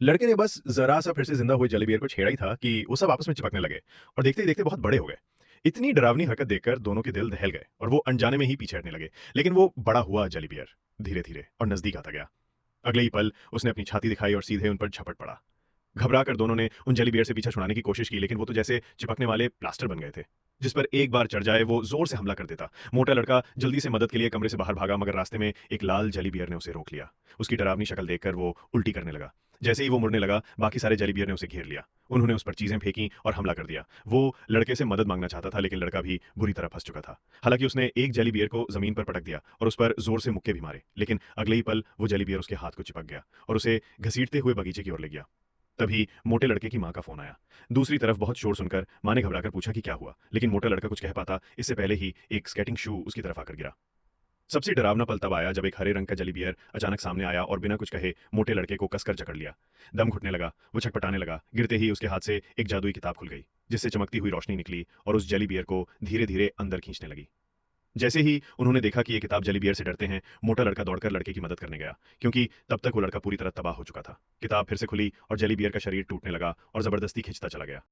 लड़के ने बस ज़रा-सा फिर से ज़िंदा हुए जेली बियर को छेड़ा ही था कि वो सब आपस में चिपकने लगे और देखते ही देखते बहुत बड़े हो गए। इतनी डरावनी हरकत देखकर दोनों के दिल दहल गए और वो अनजाने में ही पीछे हटने लगे। लेकिन वो बड़ा हुआ जेली बियर, धीरे-धीरे और नज़दीक आता गया। अगले ही पल उसने अपनी छाती दिखाई और सीधे उन पर झपट पड़ा। घबरा कर दोनों ने उन जेली बियर से पीछा छुड़ाने की कोशिश की, लेकिन वो तो जैसे चिपकने वाले प्लास्टर बन गए थे। जिस पर एक बार चढ़ जाए वो जोर से हमला कर देता। मोटा लड़का जल्दी से मदद के लिए कमरे से बाहर भागा, मगर रास्ते में एक लाल जेली बियर ने उसे रोक लिया। उसकी डरावनी शक्ल देखकर वो उल्टी करने लगा। जैसे ही वो मुड़ने लगा, बाकी सारे जेली बियर ने उसे घेर लिया। उन्होंने उस पर चीजें फेंकी और हमला कर दिया। वो लड़के से मदद मांगना चाहता था, लेकिन लड़का भी बुरी तरह फंस चुका था। हालांकि उसने एक जेली बियर को जमीन पर पटक दिया और उस पर जोर से मुक्के भी मारे, लेकिन अगले ही पल वो जेली बियर उसके हाथ को चिपक गया और उसे घसीटते हुए बगीचे की ओर ले गया। तभी मोटे लड़के की माँ का फोन आया। दूसरी तरफ बहुत शोर सुनकर माँ ने घबराकर पूछा कि क्या हुआ, लेकिन मोटा लड़का कुछ कह पाता इससे पहले ही एक स्केटिंग शू उसकी तरफ आकर गिरा। सबसे डरावना पल तब आया जब एक हरे रंग का जली बियर अचानक सामने आया और बिना कुछ कहे मोटे लड़के को कसकर जकड़ लिया। दम घुटने लगा, वो छटपटाने लगा। गिरते ही उसके हाथ से एक जादुई किताब खुल गई, जिससे चमकती हुई रोशनी निकली और उस जली बियर को धीरे धीरे अंदर खींचने लगी। जैसे ही उन्होंने देखा कि ये किताब जली बियर से डरते हैं, मोटा लड़का दौड़कर लड़के की मदद करने गया, क्योंकि तब तक वो लड़का पूरी तरह तबाह हो चुका था। किताब फिर से खुली और जली बियर का शरीर टूटने लगा और जबरदस्ती खिंचता चला गया।